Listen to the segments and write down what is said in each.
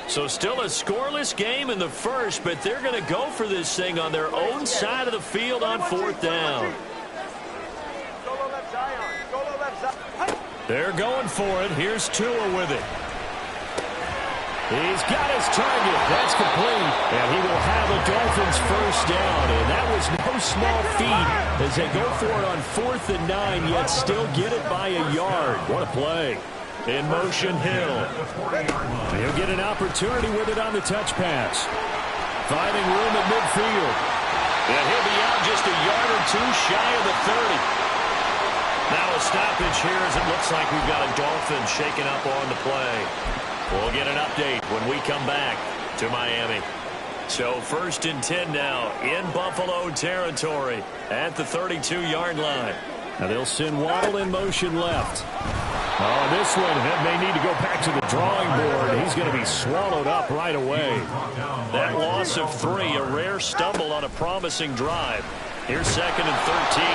So still a scoreless game in the first, but they're going to go for this thing on their own side of the field on 4th down. They're going for it. Here's Tua with it. He's got his target. That's complete. And he will have a Dolphins first down. And that was no small feat as they go for it on 4th and 9, yet still get it by a yard. What a play. In motion, Hill. He'll get an opportunity with it on the touch pass. Finding room at midfield. And he'll be out just a yard or two shy of the 30. Now a stoppage here as it looks like we've got a Dolphin shaken up on the play. We'll get an update when we come back to Miami. So 1st and 10 now in Buffalo territory at the 32-yard line. Now they'll send Waddle in motion left. Oh, this one may need to go back to the drawing board. He's going to be swallowed up right away. That loss of 3, a rare stumble on a promising drive. Here's 2nd and 13.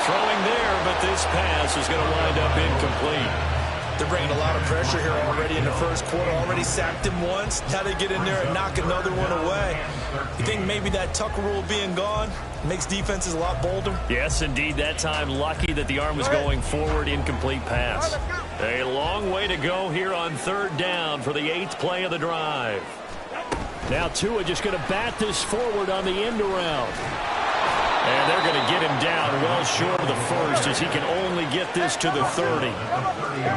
Throwing there, but this pass is going to wind up incomplete. They're bringing a lot of pressure here already in the first quarter. Already sacked him once. Now they get in there and knock another one away. You think maybe that Tucker rule being gone makes defenses a lot bolder? Yes, indeed. That time lucky that the arm was going forward. Incomplete pass. A long way to go here on 3rd down for the 8th play of the drive. Now Tua just going to bat this forward on the end around. And they're going to get him down well short of the first as he can only get this to the 30.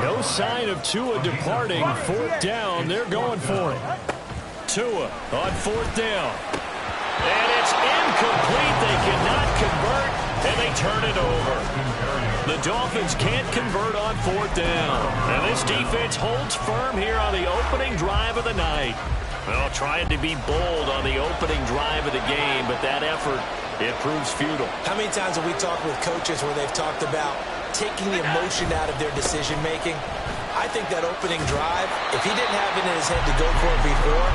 No sign of Tua departing. 4th down. They're going for it. Tua on 4th down. And it's incomplete. They cannot convert, and they turn it over. The Dolphins can't convert on 4th down. And this defense holds firm here on the opening drive of the night. Well, trying to be bold on the opening drive of the game, but that effort, it proves futile. How many times have we talked with coaches where they've talked about taking the emotion out of their decision-making? I think that opening drive, if he didn't have it in his head to go for it before,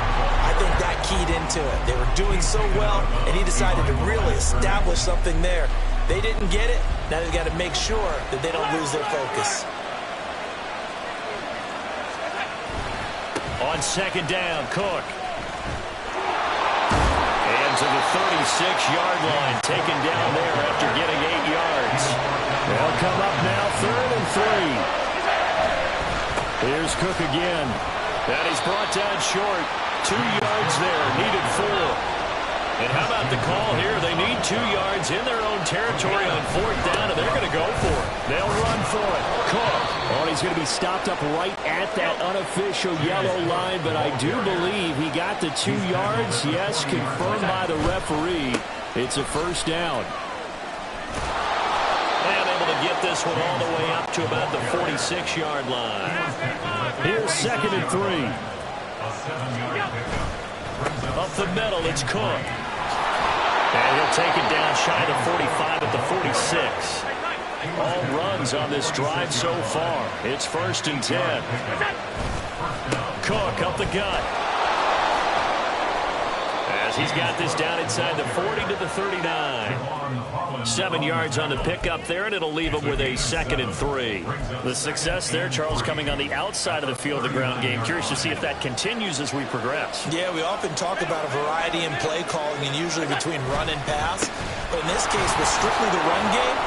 I think that keyed into it. They were doing so well, and he decided to really establish something there. They didn't get it. Now they've got to make sure that they don't lose their focus. On 2nd down, Cook. And to the 36-yard line, taken down there after getting 8 yards. They'll come up now 3rd and 3. Here's Cook again. And he's brought down short. 2 yards there, needed 4. And how about the call here? They need 2 yards in their own territory on 4th down, and they're going to go for it. They'll run for it. Cook. Oh, he's going to be stopped up right at that unofficial yellow line, but I do believe he got the 2 yards. Yes, confirmed by the referee. It's a 1st down. And able to get this one all the way up to about the 46-yard line. Here's 2nd and 3. Up the middle, it's Cook. And he'll take it down shy of the 45 at the 46. All runs on this drive so far. It's 1st and 10. Cook up the gut. As he's got this down inside the 40 to the 39. 7 yards on the pickup there, and it'll leave him with a 2nd and 3. The success there, Charles, coming on the outside of the field of the ground game. Curious to see if that continues as we progress. Yeah, we often talk about a variety in play calling and usually between run and pass. But in this case, with strictly the run game,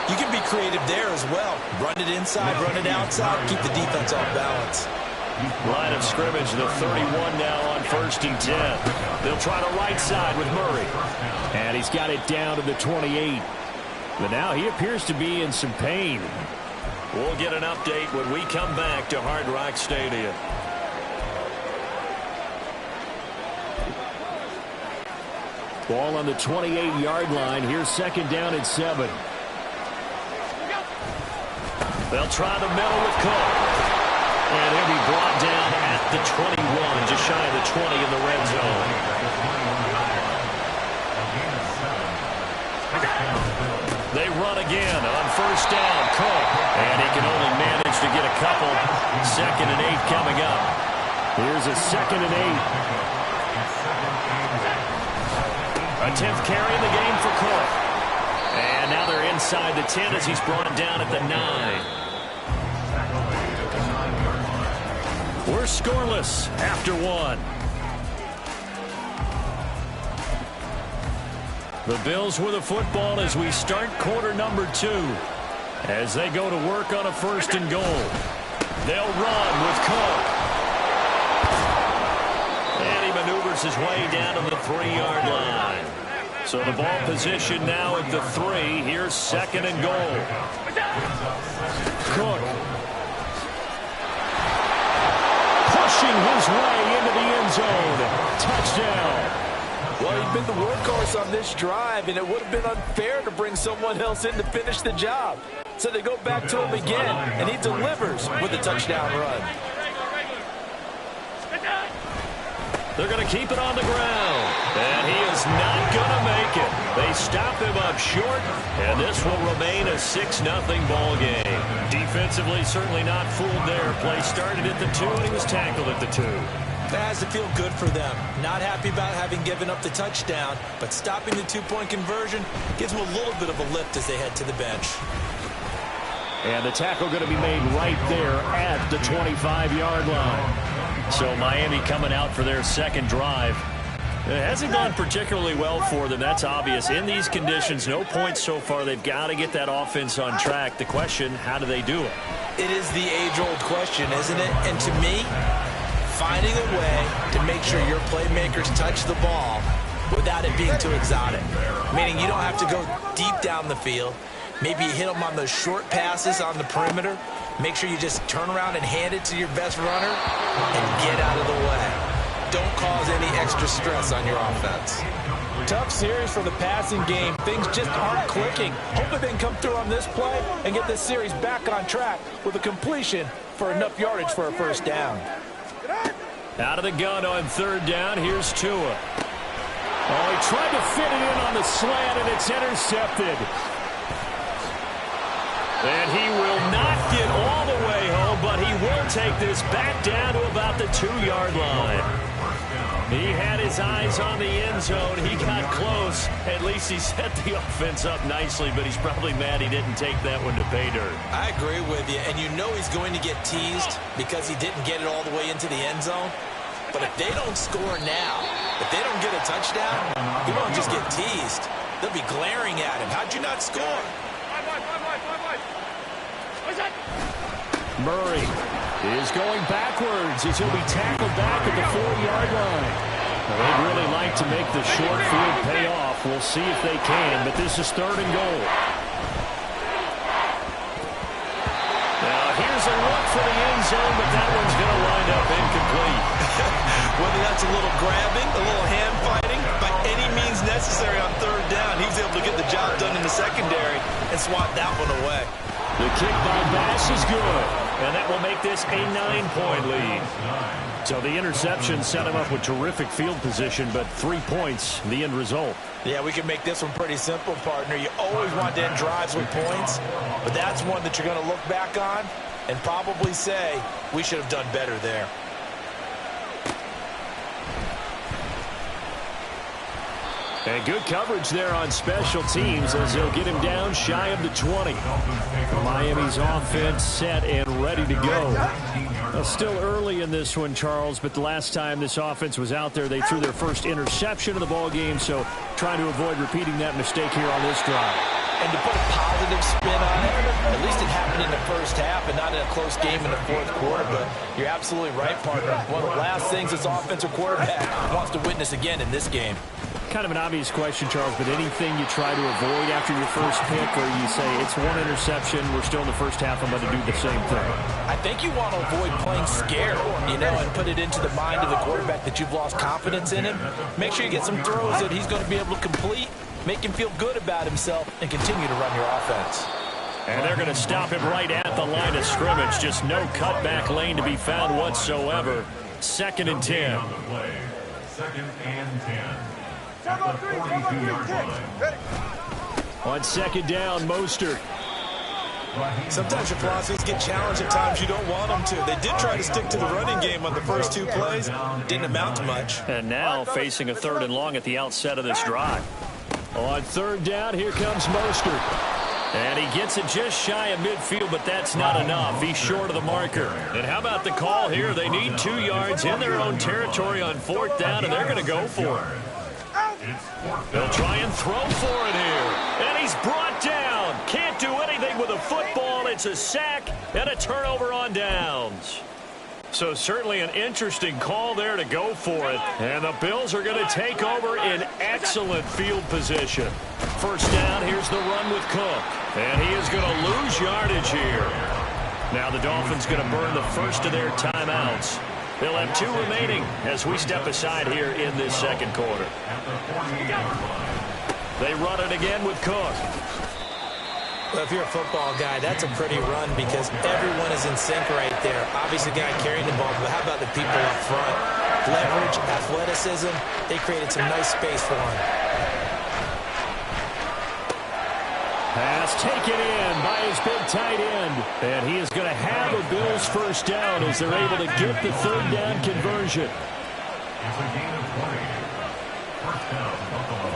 you can be creative there as well. Run it inside, run it outside, keep the defense off balance. Line of scrimmage, the 31 now on 1st and 10. They'll try the right side with Murray. And he's got it down to the 28. But now he appears to be in some pain. We'll get an update when we come back to Hard Rock Stadium. Ball on the 28-yard line. Here's 2nd down and 7. They'll try the middle with Cook. And he'll be brought down at the 21, just shy of the 20 in the red zone. They run again on 1st down, Cook. And he can only manage to get a couple. 2nd and 8 coming up. Here's a 2nd and 8. A 10th carry in the game for Cook. And now they're inside the 10 as he's brought down at the 9. We're scoreless after one. The Bills with the football as we start quarter number 2. As they go to work on a 1st and goal. They'll run with Cook. And he maneuvers his way down to the 3-yard line. So the ball position now at the 3. Here's 2nd and goal. Cook. Pushing his way into the end zone. Touchdown. Well, he'd been the workhorse on this drive, and it would have been unfair to bring someone else in to finish the job. So they go back to him again, and he delivers with a touchdown run. They're going to keep it on the ground, and he is not going to make it. They stop him up short, and this will remain a 6-0 ball game. Defensively, certainly not fooled there. Play started at the 2, and he was tackled at the 2. That has to feel good for them. Not happy about having given up the touchdown, but stopping the 2-point conversion gives them a little bit of a lift as they head to the bench. And the tackle going to be made right there at the 25-yard line. So Miami coming out for their 2nd drive. It hasn't gone particularly well for them. That's obvious. In these conditions, no points so far. They've got to get that offense on track. The question, how do they do it? It is the age-old question, isn't it? And to me, finding a way to make sure your playmakers touch the ball without it being too exotic. Meaning you don't have to go deep down the field. Maybe you hit them on those short passes on the perimeter. Make sure you just turn around and hand it to your best runner and get out of the way. Don't cause any extra stress on your offense. Tough series for the passing game. Things just aren't clicking. Hopefully they can come through on this play and get this series back on track with a completion for enough yardage for a 1st down. Out of the gun on 3rd down. Here's Tua. Oh, he tried to fit it in on the slant, and it's intercepted. And he will not get all the way home, but he will take this back down to about the 2-yard line. He had his eyes on the end zone. He got close. At least he set the offense up nicely, but he's probably mad he didn't take that one to pay dirt. I agree with you, and you know he's going to get teased because he didn't get it all the way into the end zone. But if they don't score now, if they don't get a touchdown, he won't just get teased. They'll be glaring at him. How'd you not score? Murray is going backwards as he'll be tackled back at the 4-yard line. Well, they'd really like to make the short field pay off. We'll see if they can, but this is 3rd and goal. Now here's a look for the end zone, but that one's going to wind up incomplete. Whether that's a little grabbing, a little hand fighting, by any means necessary on 3rd down, he was able to get the job done in the secondary and swat that one away. The kick by Bass is good, and that will make this a 9-point lead. So the interception set him up with terrific field position, but 3 points, the end result. Yeah, we can make this one pretty simple, partner. You always want to end drives with points, but that's one that you're going to look back on and probably say, we should have done better there. And good coverage there on special teams as they'll get him down shy of the 20. Miami's offense set and ready to go. Well, still early in this one, Charles, but the last time this offense was out there, they threw their first interception of the ball game, so trying to avoid repeating that mistake here on this drive. And to put a positive spin on it, at least it happened in the 1st half and not in a close game in the 4th quarter, but you're absolutely right, partner. One of the last things this offensive quarterback wants to witness again in this game. Kind of an obvious question, Charles, but anything you try to avoid after your first pick, or you say it's one interception, we're still in the 1st half, I'm going to do the same thing? I think you want to avoid playing scared, and put it into the mind of the quarterback that you've lost confidence in him. Make sure you get some throws that he's going to be able to complete, make him feel good about himself, and continue to run your offense. And they're going to stop him right at the line of scrimmage. Just no cutback lane to be found whatsoever. 2nd and 10. 2nd and 10. On 2nd down, Mostert. Sometimes your philosophies get challenged at times you don't want them to. They did try to stick to the running game on the first 2 plays. Didn't amount to much. And now facing a 3rd and long at the outset of this drive. On 3rd down, here comes Mostert. And he gets it just shy of midfield, but that's not enough. He's short of the marker. And how about the call here? They need 2 yards in their own territory on 4th down, and they're going to go for it. They'll try and throw for it here. And he's brought down. Can't do anything with a football. It's a sack and a turnover on downs. So certainly an interesting call there to go for it. And the Bills are going to take over in excellent field position. First down, here's the run with Cook. And he is going to lose yardage here. Now the Dolphins going to burn the first of their timeouts. They'll have 2 remaining as we step aside here in this second quarter. They run it again with Cook. Well, if you're a football guy, that's a pretty run because everyone is in sync right there. Obviously, the guy carrying the ball, but how about the people up front? Leverage, athleticism, they created some nice space for him. Pass taken in by his big tight end. And he is going to have a Bills first down as they're able to get the 3rd down conversion. It's a gain of 20. First down, Buffalo.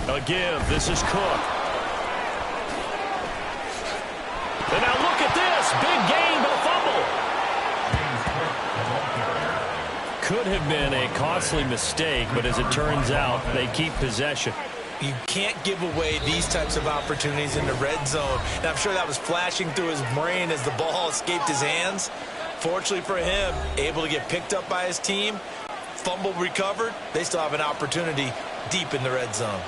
A give. This is Cook. And now look at this. Big gain, but fumble. Could have been a costly mistake, but as it turns out, they keep possession. You can't give away these types of opportunities in the red zone. And I'm sure that was flashing through his brain as the ball escaped his hands. Fortunately for him, able to get picked up by his team, fumble recovered. They still have an opportunity deep in the red zone.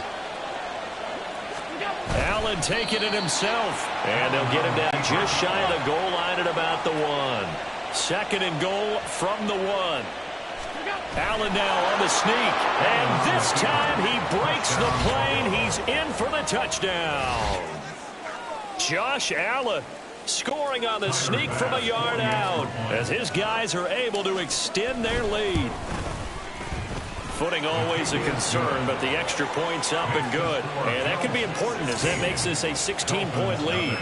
Allen taking it himself. And they'll get him down just shy of the goal line at about the 1. 2nd and goal from the 1. Allen now on the sneak. And this time he breaks the plane. He's in for the touchdown. Josh Allen scoring on the sneak from a yard out as his guys are able to extend their lead. Footing always a concern, but the extra point's up and good. And that could be important as that makes this a 16-point lead.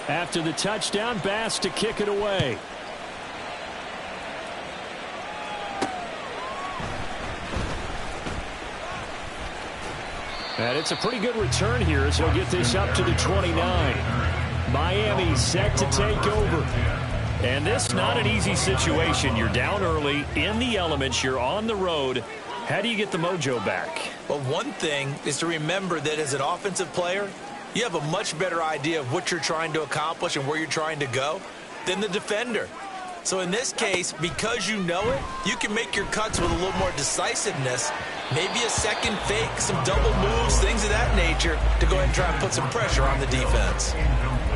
After the touchdown, Bass to kick it away. And it's a pretty good return here as he'll get this up to the 29. Miami set to take over. And this not an easy situation. You're down early, in the elements, you're on the road. How do you get the mojo back? Well, one thing is to remember that as an offensive player, you have a much better idea of what you're trying to accomplish and where you're trying to go than the defender. So in this case, because you know it, you can make your cuts with a little more decisiveness, maybe a second fake, some double moves, things of that nature, to go ahead and try and put some pressure on the defense.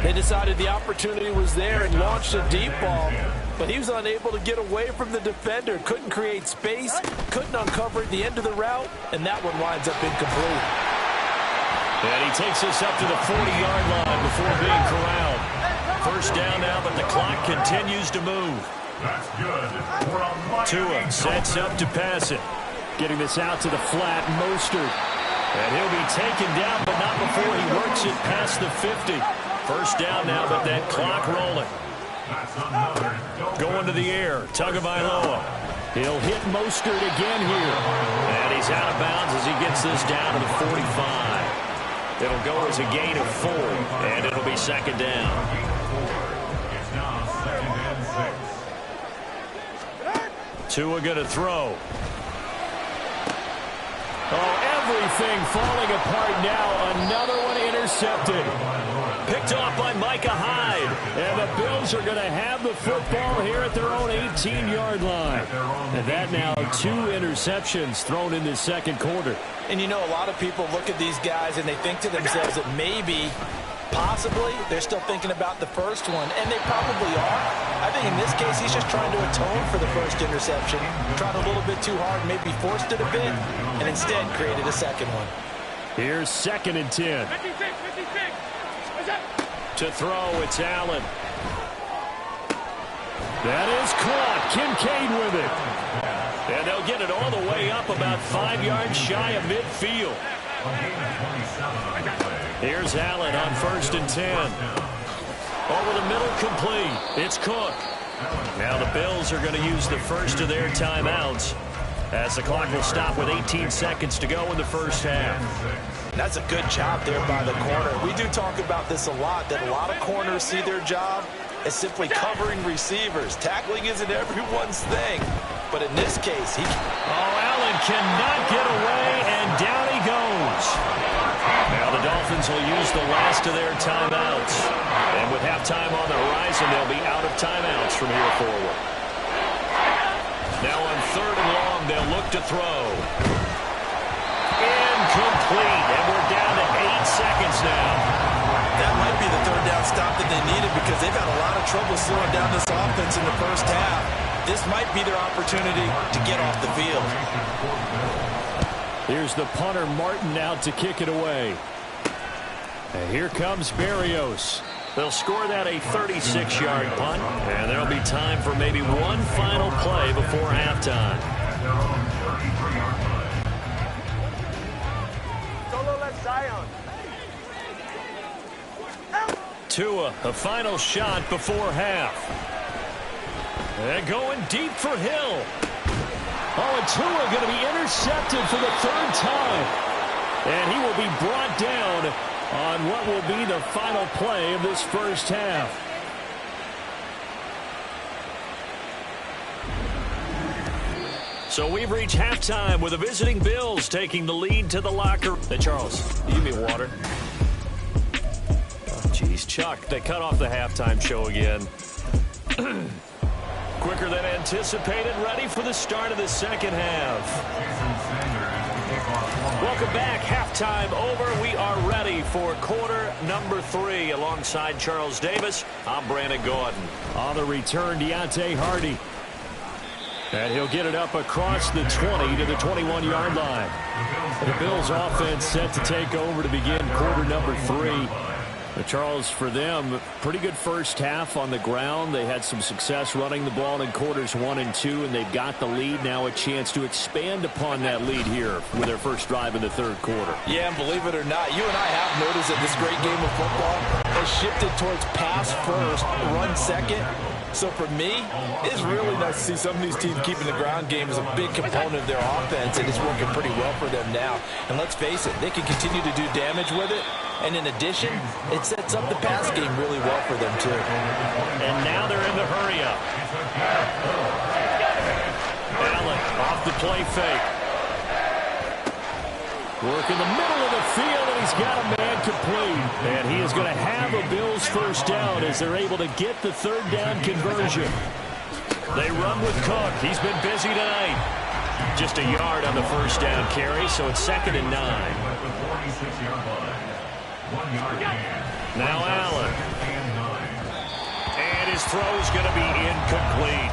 They decided the opportunity was there and launched a deep ball, but he was unable to get away from the defender, couldn't create space, couldn't uncover at the end of the route, and that one winds up incomplete. And he takes us up to the 40-yard line before being corralled. First down now, but the clock continues to move. That's good. Tua sets up to pass it. Getting this out to the flat, Mostert. And he'll be taken down, but not before he works it past the 50. First down now, but that clock rolling. Going to the air, Tagovailoa. He'll hit Mostert again here. And he's out of bounds as he gets this down to the 45. It'll go as a gain of 4, and it'll be second down. It's now 2nd and 6. Tua going to throw. Oh, everything falling apart now. Another one intercepted. Picked off by Micah Hyde. And the Bills are going to have the football here at their own 18-yard line. And that now 2 interceptions thrown in this second quarter. And you know, a lot of people look at these guys and they think to themselves that maybe, possibly, they're still thinking about the first one. And they probably are. I think in this case, he's just trying to atone for the first interception. Tried a little bit too hard, maybe forced it a bit, and instead created a second one. Here's 2nd and 10. To throw, it's Allen. That is caught. Kincaid with it. And they'll get it all the way up about 5 yards shy of midfield. Here's Allen on 1st and 10. Over the middle, complete. It's Cook. Now the Bills are going to use the first of their timeouts as the clock will stop with 18 seconds to go in the first half. That's a good job there by the corner. We do talk about this a lot, that a lot of corners see their job as simply covering receivers. Tackling isn't everyone's thing, but in this case, Allen cannot get away, and down he goes. Now the Dolphins will use the last of their timeouts. And with halftime on the horizon, they'll be out of timeouts from here forward. Now on 3rd and long, they'll look to throw. Incomplete, and we're down to 8 seconds now. that might be the third down stop that they needed because they've had a lot of trouble slowing down this offense in the first half. This might be their opportunity to get off the field. Here's the punter, Martin, out to kick it away. And here comes Berrios. They'll score that a 36-yard punt, and there'll be time for maybe one final play before halftime. Tua, a final shot before half. And going deep for Hill. Oh, and Tua going to be intercepted for the 3rd time. And he will be brought down on what will be the final play of this first half. So we've reached halftime with the visiting Bills taking the lead to the locker. Hey, Charles, you give me water. Oh, geez, Chuck, they cut off the halftime show again. Quicker than anticipated, ready for the start of the second half. Welcome back. Halftime over. We are ready for quarter number 3. Alongside Charles Davis, I'm Brandon Gordon. On the return, Deontay Hardy. And he'll get it up across the 20 to the 21-yard line. The Bills offense set to take over to begin quarter number 3. Charles, for them, pretty good first half on the ground. They had some success running the ball in quarters 1 and 2, and they've got the lead. Now a chance to expand upon that lead here with their first drive in the 3rd quarter. Yeah, and believe it or not, you and I have noticed that this great game of football has shifted towards pass first, run second. So for me, it's really nice to see some of these teams keeping the ground game as a big component of their offense, and it's working pretty well for them now. And let's face it, they can continue to do damage with it. And in addition, it sets up the pass game really well for them, too. And now they're in the hurry-up. Allen off the play fake. Work in the middle of the field, and he's got a man complete. And he is going to have a Bills first down as they're able to get the 3rd down conversion. They run with Cook. He's been busy tonight. Just a yard on the first down carry, so it's 2nd and 9. Now Allen. And his throw's going to be incomplete.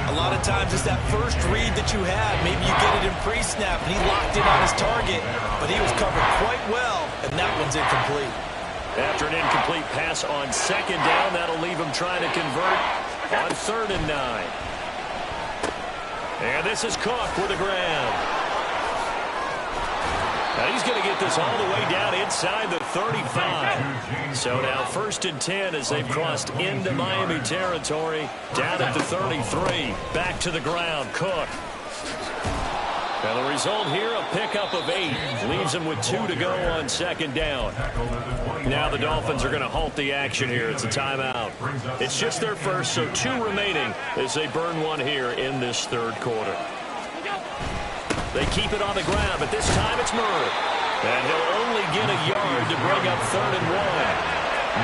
A lot of times it's that first read that you had. Maybe you get it in pre-snap, and he locked in on his target, but he was covered quite well, and that one's incomplete. After an incomplete pass on 2nd down, that'll leave him trying to convert on 3rd and 9. And this is Cook with the ground. Now he's going to get this all the way down inside the 35. So now 1st and 10 as they've crossed into Miami territory. Down at the 33. Back to the ground. Cook. Now the result here, a pickup of 8. Leaves him with 2 to go on 2nd down. Now the Dolphins are going to halt the action here. It's a timeout. It's just their first, so 2 remaining as they burn one here in this 3rd quarter. They keep it on the ground, but this time it's Murray. And he'll only get a yard to bring up 3rd and 1.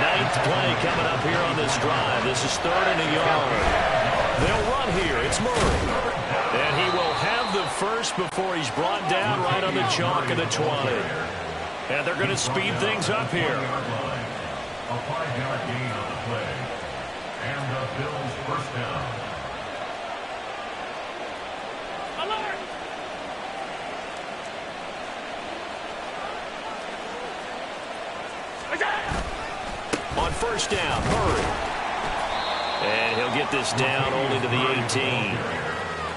9th play coming up here on this drive. This is 3rd and a yard. They'll run here. It's Murray. And he will have the first before he's brought down right on the chalk of the 20. And they're going to speed things up here. A 5-yard gain on the play. And the Bills first down. On 1st down, Murray. And he'll get this down only to the 18.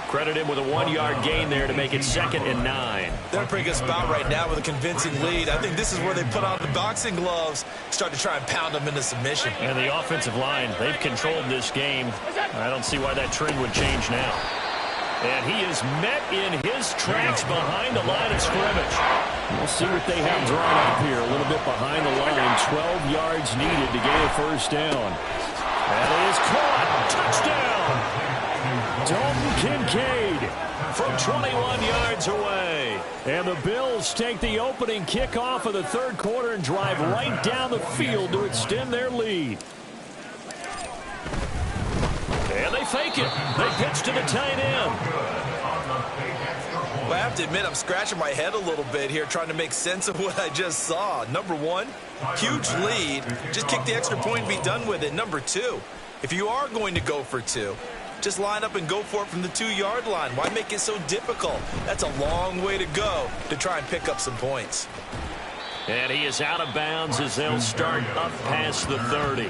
Credit him with a 1-yard gain there to make it 2nd and 9. They're in a pretty good spot right now with a convincing lead. I think this is where they put on the boxing gloves, start to try and pound them into submission. And the offensive line, they've controlled this game. I don't see why that trend would change now. And he is met in his tracks behind the line of scrimmage. We'll see what they have drawn up here. A little bit behind the line. 12 yards needed to gain a first down. That is caught. Touchdown. Dalton Kincaid from 21 yards away. And the Bills take the opening kickoff of the third quarter and drive right down the field to extend their lead. And they fake it. They pitch to the tight end. Well, I have to admit, I'm scratching my head a little bit here trying to make sense of what I just saw. Number one, huge lead. Just kick the extra point and be done with it. Number two, if you are going to go for two, just line up and go for it from the 2-yard line. Why make it so difficult? That's a long way to go to try and pick up some points. And he is out of bounds as they'll start up past the 30.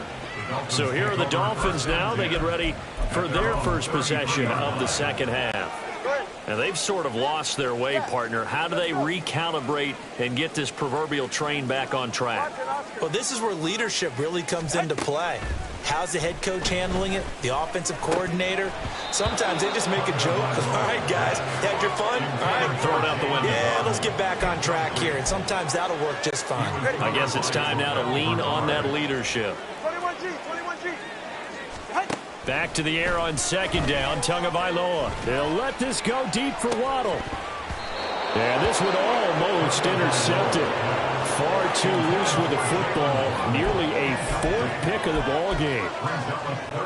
So here are the Dolphins now. They get ready for their first possession of the second half. And they've sort of lost their way, partner. How do they recalibrate and get this proverbial train back on track? Well, this is where leadership really comes into play. How's the head coach handling it? The offensive coordinator? Sometimes they just make a joke. All right, guys, had your fun? All right. Throw it out the window. Yeah, let's get back on track here. And sometimes that'll work just fine. I guess it's time now to lean on that leadership. 21G. Back to the air on second down. Tagovailoa. They'll let this go deep for Waddle. And this one almost intercepted. Far too loose with the football. Nearly a 4th pick of the ball game.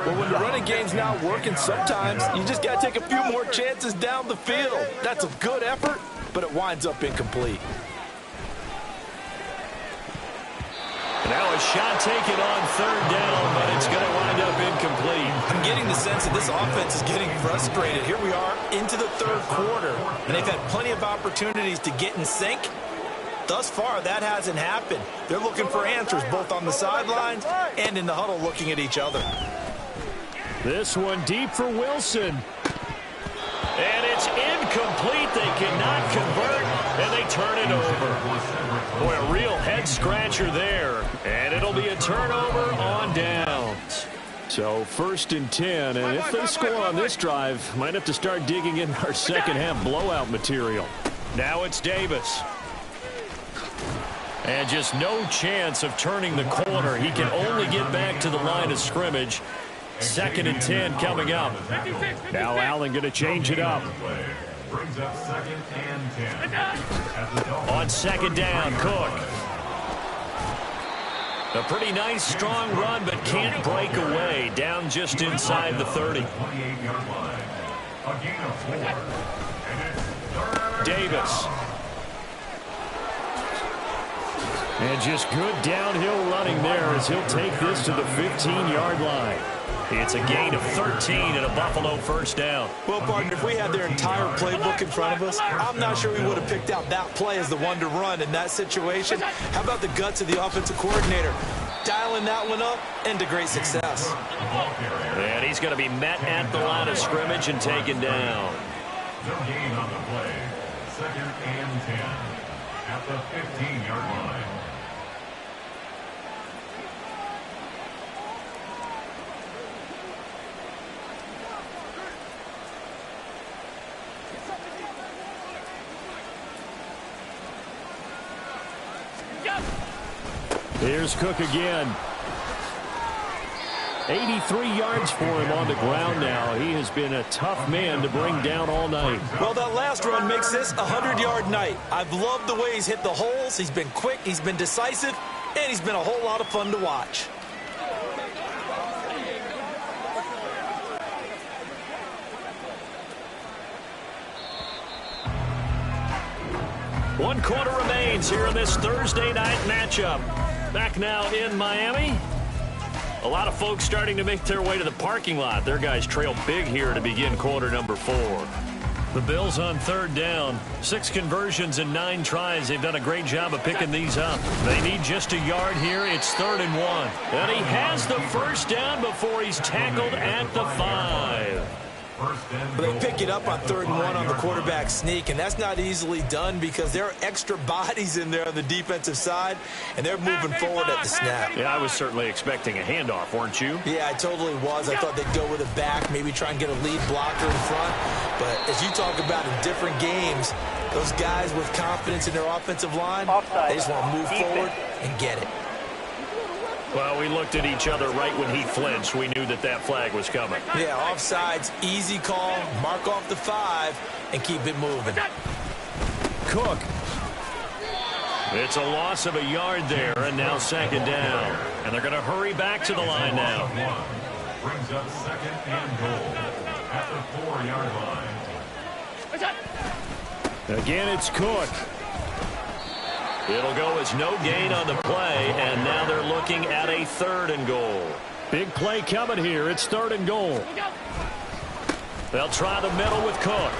Well, when the running game's not working, sometimes you just got to take a few more chances down the field. That's a good effort, but it winds up incomplete. Now a shot taken on third down, but it's going to wind up incomplete. I'm getting the sense that this offense is getting frustrated. Here we are into the third quarter, and they've had plenty of opportunities to get in sync. Thus far, that hasn't happened. They're looking for answers both on the sidelines and in the huddle looking at each other. This one deep for Wilson. And it's incomplete. They cannot convert, and they turn it over. Boy, a real head-scratcher there. And it'll be a turnover on downs. So 1st and 10, and if they score on this drive, might have to start digging in our second-half blowout material. Now it's Davis. And just no chance of turning the corner. He can only get back to the line of scrimmage. 2nd and 10 coming up. Now Allen going to change it up. On second down, Cook. A pretty nice, strong run, but can't break away. Down just inside the 30. Davis. And just good downhill running there as he'll take this to the 15-yard line. It's a gain of 13 and a Buffalo first down. Well, partner, if we had their entire playbook in front of us, I'm not sure we would have picked out that play as the one to run in that situation. How about the guts of the offensive coordinator? Dialing that one up into great success. And he's going to be met at the line of scrimmage and taken down. No gain on the play. 2nd and 10 at the 15-yard line. Here's Cook again. 83 yards for him on the ground now. He has been a tough man to bring down all night. Well, that last run makes this a 100-yard night. I've loved the way he's hit the holes. He's been quick, he's been decisive, and he's been a whole lot of fun to watch. One quarter remains here in this Thursday night matchup. Back now in Miami. A lot of folks starting to make their way to the parking lot. Their guys trail big here to begin quarter number 4. The Bills on third down. 6 conversions and 9 tries. They've done a great job of picking these up. They need just a yard here. It's 3rd and 1. And he has the first down before he's tackled at the 5. But they pick it up on 3rd and 1 on the quarterback sneak, and that's not easily done because there are extra bodies in there on the defensive side, and they're moving forward at the snap. Yeah, I was certainly expecting a handoff, weren't you? Yeah, I totally was. I thought they'd go with a back, maybe try and get a lead blocker in front. But as you talk about in different games, those guys with confidence in their offensive line, they just want to move forward and get it. Well, we looked at each other right when he flinched. We knew that flag was coming. Yeah, offsides, easy call, mark off the 5, and keep it moving. Cook. It's a loss of a yard there, and now 2nd down. And they're going to hurry back to the line now. Brings up 2nd and goal at the 4-yard line. Again, it's Cook. It'll go as no gain on the play, and now they're looking at a 3rd and goal. Big play coming here. It's 3rd and goal. They'll try the middle with Cook.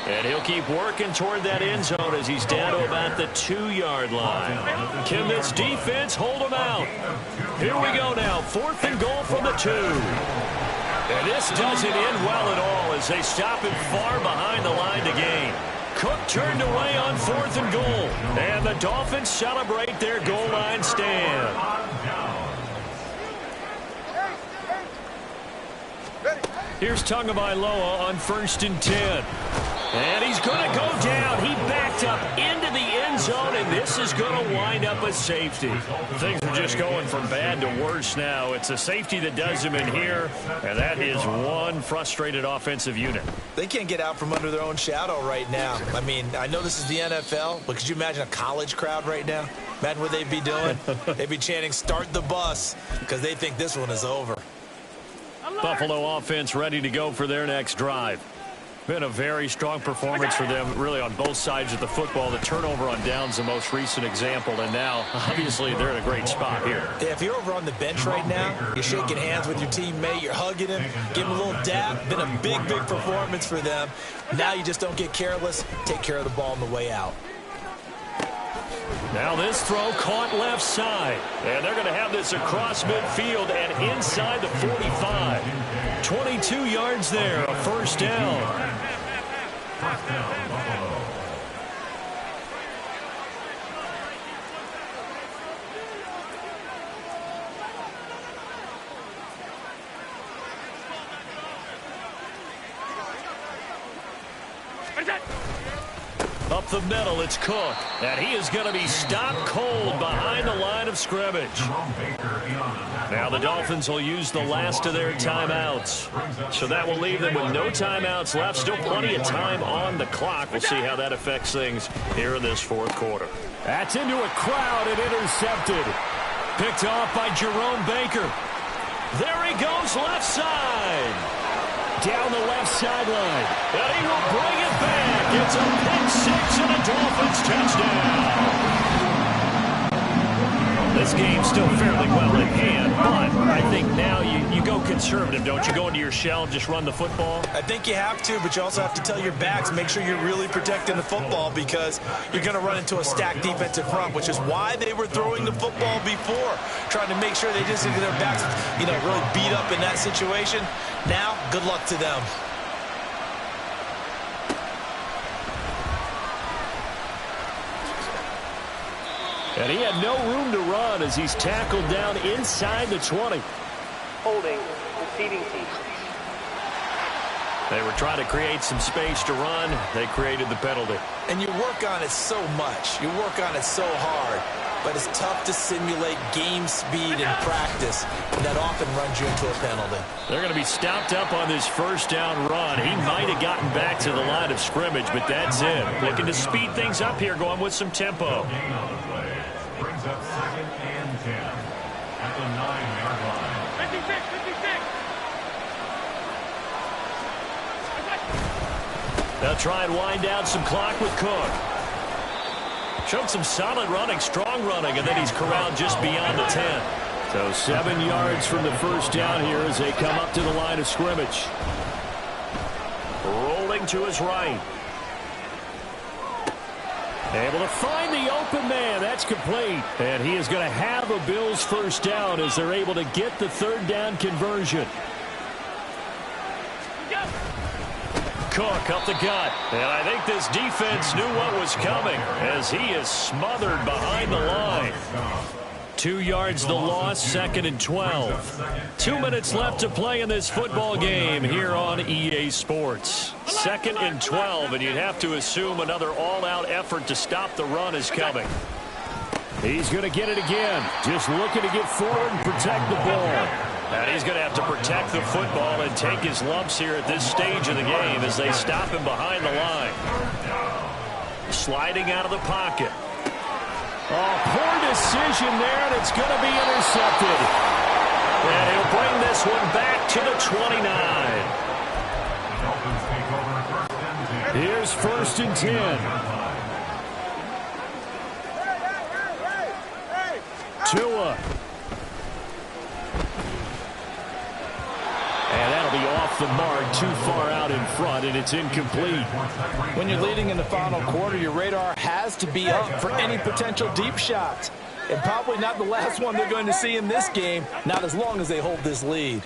And he'll keep working toward that end zone as he's down to about the 2-yard line. Can this defense hold him out? Here we go now. 4th and goal from the 2. And this doesn't end well at all as they stop him far behind the line to gain. Cook turned away on 4th and goal. And the Dolphins celebrate their goal line stand. Here's Tagovailoa on 1st and 10. And he's going to go down. He backed up into the end zone, and this is going to wind up a safety. Things are just going from bad to worse now. It's a safety that does him in here, and that is one frustrated offensive unit. They can't get out from under their own shadow right now. I mean, I know this is the NFL, but could you imagine a college crowd right now? Imagine what they'd be doing. They'd be chanting, "Start the bus," because they think this one is over. Buffalo offense ready to go for their next drive. Been a very strong performance for them, really, on both sides of the football. The turnover on downs, the most recent example, and now, obviously, they're in a great spot here. Yeah, if you're over on the bench right now, you're shaking hands with your teammate, you're hugging him, give him a little dap. Been a big, big performance for them. Now you just don't get careless. Take care of the ball on the way out. Now this throw caught left side. And they're going to have this across midfield and inside the 45. 22 yards there, a 1st down. First down, Buffalo. Up the middle, it's Cook. And he is going to be stopped cold behind the line of scrimmage. Now the Dolphins will use the last of their timeouts. So that will leave them with no timeouts left. Still plenty of time on the clock. We'll see how that affects things here in this 4th quarter. That's into a crowd and intercepted. Picked off by Jerome Baker. There he goes left side. Down the left sideline. And he will bring it back. It's a pick 6 and a Dolphins touchdown. This game's still fairly well in hand, but I think now you go conservative, don't you? Go into your shell and just run the football? I think you have to, but you also have to tell your backs, make sure you're really protecting the football because you're going to run into a stacked defensive front, which is why they were throwing the football before, trying to make sure they just get their backs, really beat up in that situation. Now, good luck to them. And he had no room to run as he's tackled down inside the 20. Holding, receiving team. They were trying to create some space to run. They created the penalty. And you work on it so much. You work on it so hard. But it's tough to simulate game speed in practice. And that often runs you into a penalty. They're going to be stopped up on this 1st down run. He might have gotten back to the line of scrimmage, but that's it. Looking to speed things up here, going with some tempo. Brings up 2nd and 10 at the 9-yard line. 56. They'll try and wind down some clock with Cook. Showed some solid running, strong running, and then he's corralled just beyond the 10. So 7 yards from the 1st down here as they come up to the line of scrimmage. Rolling to his right. Able to find the open man. That's complete. And he is going to have a Bills 1st down as they're able to get the 3rd down conversion. Cook up the gut. And I think this defense knew what was coming as he is smothered behind the line. 2 yards the loss, 2nd and 12. 2 minutes left to play in this football game here on EA Sports. 2nd and 12, and you'd have to assume another all-out effort to stop the run is coming. He's going to get it again. Just looking to get forward and protect the ball. And he's going to have to protect the football and take his lumps here at this stage of the game as they stop him behind the line. Sliding out of the pocket. Oh, poor decision there, and it's going to be intercepted. And he'll bring this one back to the 29. Here's 1st and 10. Tua. And that'll be off the mark, too far out in front, and it's incomplete. When you're leading in the final quarter, your radar has to be up for any potential deep shots. And probably not the last one they're going to see in this game, not as long as they hold this lead.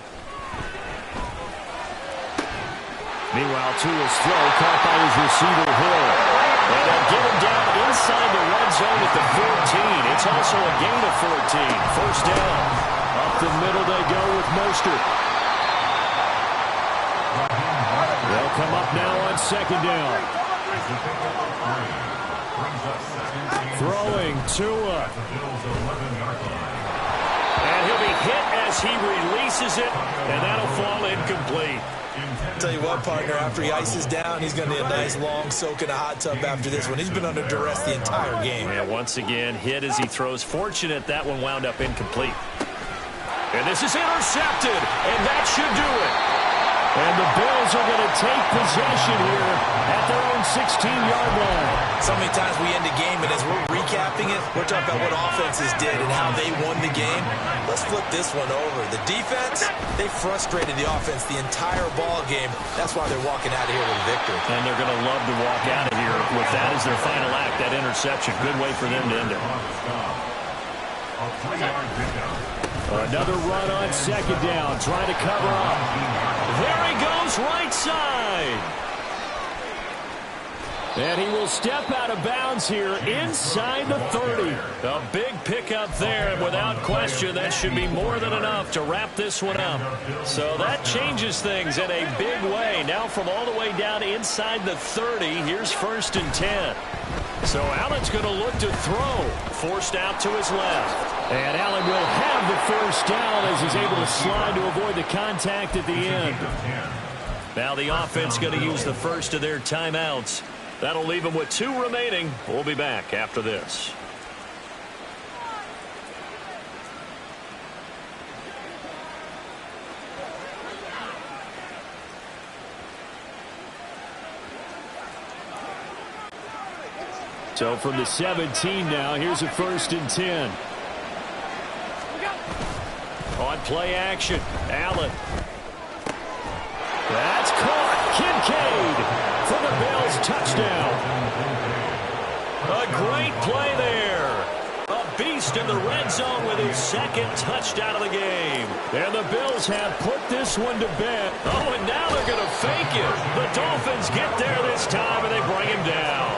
Meanwhile, Tua's throw caught by his receiver, Hill. And they'll get him down inside the red zone at the 14. It's also a gain of 14. 1st down. Up the middle they go with Mostert. They'll come up now on 2nd down. Throwing Tua. And he'll be hit as he releases it, and that'll fall incomplete. Tell you what, partner, after he ices down, he's going to need a nice long soak in a hot tub after this one. He's been under duress the entire game. And once again, hit as he throws. Fortunate that one wound up incomplete. And this is intercepted, and that should do it. And the Bills are going to take possession here at their own 16-yard line. So many times we end a game, and as we're recapping it, we're talking about what offenses did and how they won the game. Let's flip this one over. The defense, they frustrated the offense the entire ball game. That's why they're walking out of here with a victory. And they're going to love to walk out of here with that as their final act, that interception. Good way for them to end it. Another run on 2nd down, trying to cover up. There he goes, right side. And he will step out of bounds here inside the 30. A big pickup there, and without question, that should be more than enough to wrap this one up. So that changes things in a big way. Now from all the way down inside the 30, here's 1st and 10. So Allen's going to look to throw. Forced out to his left. And Allen will have the 1st down as he's able to slide to avoid the contact at the end. Now the offense going to use the first of their timeouts. That'll leave them with 2 remaining. We'll be back after this. So from the 17 now, here's a 1st and 10. On play action, Allen. That's caught. Kincaid for the Bills, touchdown. A great play there. A beast in the red zone with his 2nd touchdown of the game. And the Bills have put this one to bed. Oh, and now they're going to fake it. The Dolphins get there this time, and they bring him down.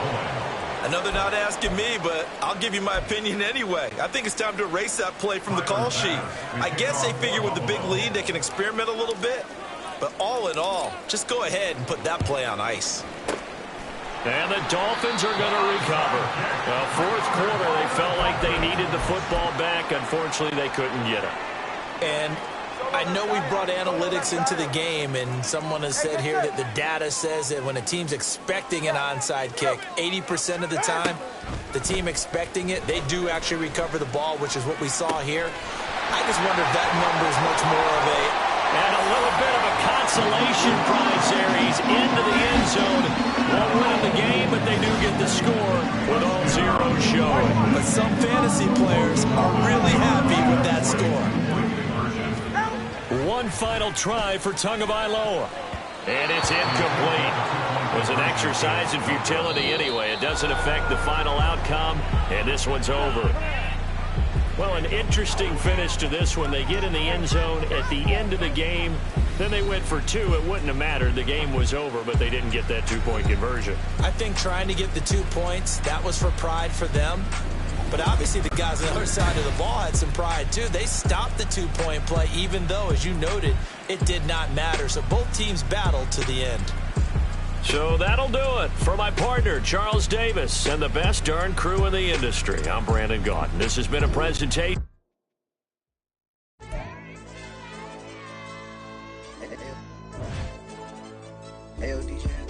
I know they're not asking me, but I'll give you my opinion anyway. I think it's time to erase that play from the call sheet. I guess they figure with the big lead they can experiment a little bit. But all in all, just go ahead and put that play on ice. And the Dolphins are going to recover. Well, 4th quarter, they felt like they needed the football back. Unfortunately, they couldn't get it. And I know we brought analytics into the game, and someone has said here that the data says that when a team's expecting an onside kick, 80% of the time, the team expecting it, they do actually recover the ball, which is what we saw here. I just wonder if that number is much more of a... And a little bit of a consolation prize there. He's into the end zone. Won't win the game, but they do get the score with all zeros showing. But some fantasy players are really happy with that score. One final try for Tagovailoa. And it's incomplete. It was an exercise in futility anyway. It doesn't affect the final outcome, and this one's over. Well, an interesting finish to this one. They get in the end zone at the end of the game. Then they went for two. It wouldn't have mattered. The game was over, but they didn't get that two-point conversion. I think trying to get the 2 points, that was for pride for them. But obviously the guys on the other side of the ball had some pride too. They stopped the two-point play, even though, as you noted, it did not matter. So both teams battled to the end. So that'll do it for my partner, Charles Davis, and the best darn crew in the industry. I'm Brandon Gaudin. This has been a presentation. Hey, DJ.